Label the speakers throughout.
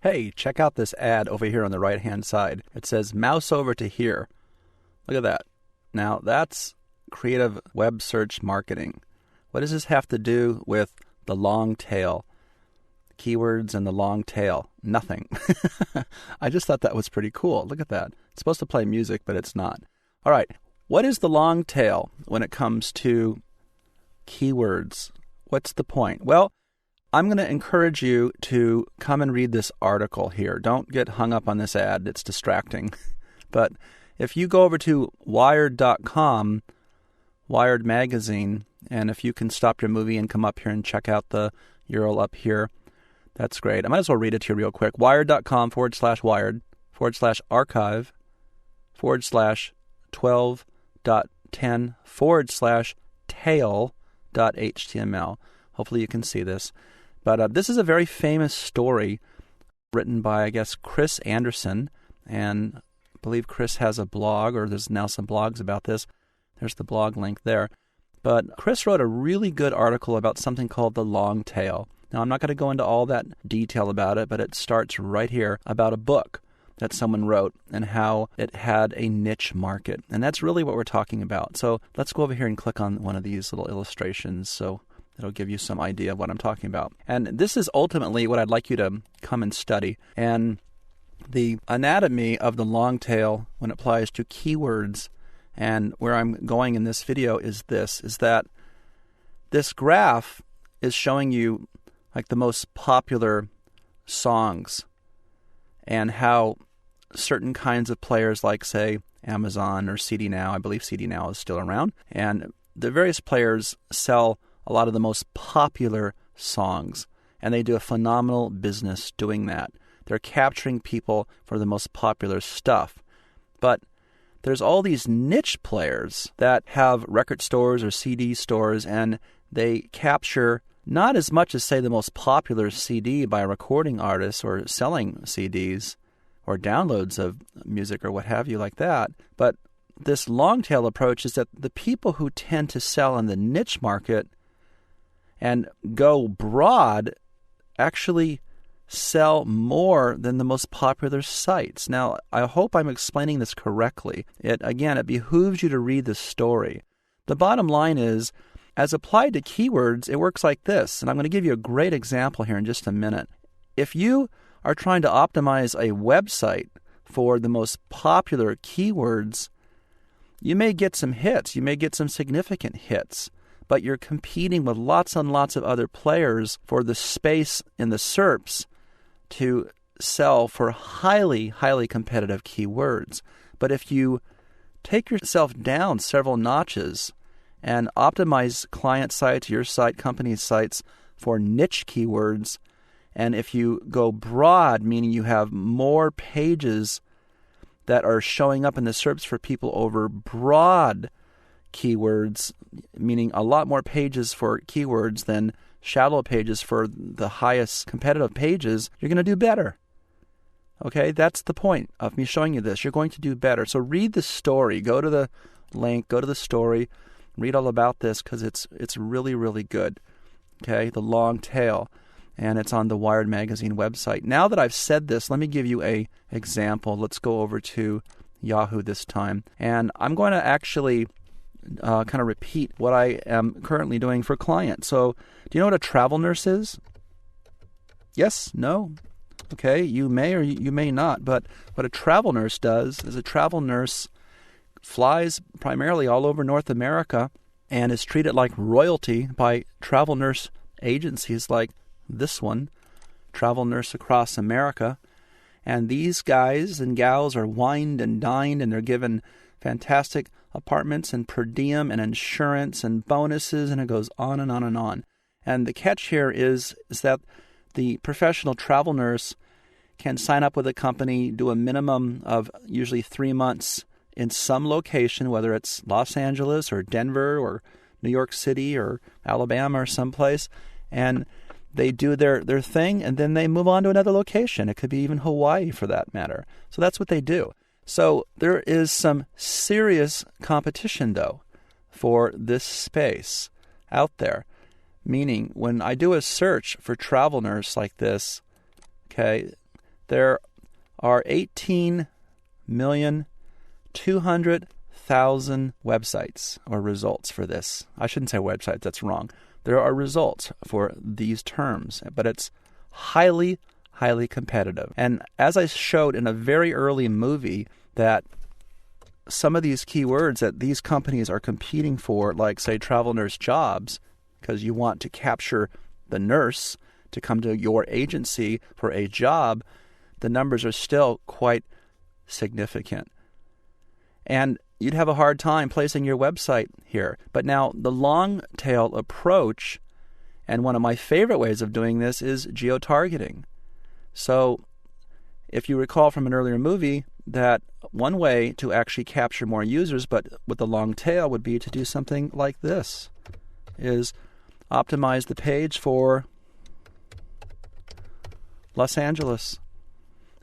Speaker 1: Hey, check out this ad over here on the right-hand side. It says mouse over to here. Look at that. Now, that's creative web search marketing. What does this have to do with the long tail? Keywords and the long tail? Nothing. I just thought that was pretty cool. Look at that. It's supposed to play music, but it's not. All right. What is the long tail when it comes to keywords? What's the point? Well, I'm going to encourage you to come and read this article here. Don't get hung up on this ad. It's distracting. But if you go over to Wired.com, Wired Magazine, and if you can stop your movie and come up here and check out the URL up here, that's great. I might as well read it to you real quick. Wired.com/archive/12.10/tail.html. Hopefully you can see this. But this is a very famous story written by, I guess, Chris Anderson. And I believe Chris has a blog, or there's now some blogs about this. There's the blog link there. But Chris wrote a really good article about something called the long tail. Now, I'm not going to go into all that detail about it, but it starts right here about a book that someone wrote and how it had a niche market. And that's really what we're talking about. So let's go over here and click on one of these little illustrations so it'll give you some idea of what I'm talking about. And this is ultimately what I'd like you to come and study. And the anatomy of the long tail when it applies to keywords, and where I'm going in this video is that this graph is showing you like the most popular songs and how certain kinds of players like, say, Amazon or CD Now, I believe CD Now is still around, and the various players sell a lot of the most popular songs, and they do a phenomenal business doing that. They're capturing people for the most popular stuff. But there's all these niche players that have record stores or CD stores, and they capture not as much as, say, the most popular CD by a recording artist or selling CDs or downloads of music or what have you like that, but this long tail approach is that the people who tend to sell in the niche market and go broad actually sell more than the most popular sites. Now, I hope I'm explaining this correctly. It behooves you to read the story. The bottom line is, as applied to keywords, it works like this. And I'm going to give you a great example here in just a minute. If you are trying to optimize a website for the most popular keywords, you may get some hits. You may get some significant hits. But you're competing with lots and lots of other players for the space in the SERPs to sell for highly, highly competitive keywords. But if you take yourself down several notches and optimize client sites, your site, company sites for niche keywords, and if you go broad, meaning you have more pages that are showing up in the SERPs for people over broad keywords, meaning a lot more pages for keywords than shallow pages for the highest competitive pages, you're going to do better. Okay, that's the point of me showing you this. You're going to do better. So read the story. Go to the link, go to the story, read all about this because it's really, really good. Okay, the long tail. And it's on the Wired Magazine website. Now that I've said this, let me give you an example. Let's go over to Yahoo this time. And I'm going to actually kind of repeat what I am currently doing for clients. So, do you know what a travel nurse is? Yes? No? Okay, you may or you may not. But what a travel nurse does is a travel nurse flies primarily all over North America and is treated like royalty by travel nurse agencies like this one, Travel Nurse Across America. And these guys and gals are wined and dined, and they're given fantastic apartments and per diem and insurance and bonuses, and it goes on and on and on. And the catch here is that the professional travel nurse can sign up with a company, do a minimum of usually 3 months in some location, whether it's Los Angeles or Denver or New York City or Alabama or someplace, and they do their thing, and then they move on to another location. It could be even Hawaii for that matter. So that's what they do. So there is some serious competition, though, for this space out there. Meaning, when I do a search for travel nurse like this, okay, There are 18,200,000 websites or results for this. I shouldn't say websites, that's wrong. There are results for these terms, but it's highly, highly competitive. And as I showed in a very early movie, that some of these keywords that these companies are competing for, like, say, travel nurse jobs, because you want to capture the nurse to come to your agency for a job, the numbers are still quite significant. And you'd have a hard time placing your website here. But now the long tail approach, and one of my favorite ways of doing this, is geotargeting. So if you recall from an earlier movie, that one way to actually capture more users, but with the long tail, would be to do something like this, is optimize the page for Los Angeles.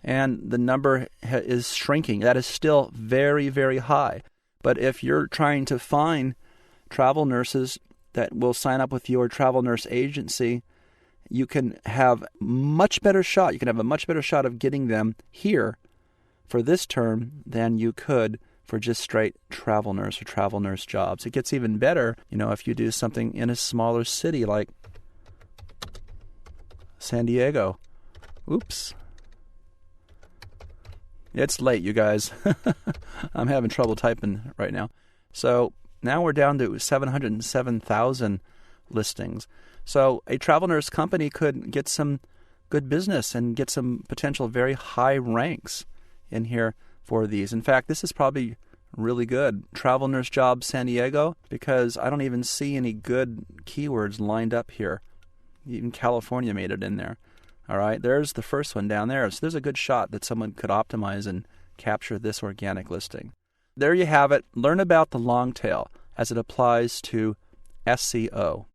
Speaker 1: And the number is shrinking. That is still very, very high. But if you're trying to find travel nurses that will sign up with your travel nurse agency, you can have much better shot. You can have a much better shot of getting them here for this term than you could for just straight travel nurse or travel nurse jobs. It gets even better, if you do something in a smaller city like San Diego. Oops. It's late, you guys. I'm having trouble typing right now. So now we're down to 707,000 listings. So a travel nurse company could get some good business and get some potential very high ranks in here for these. In fact, this is probably really good. Travel nurse job San Diego, because I don't even see any good keywords lined up here. Even California made it in there. All right, there's the first one down there. So there's a good shot that someone could optimize and capture this organic listing. There you have it. Learn about the long tail as it applies to SEO.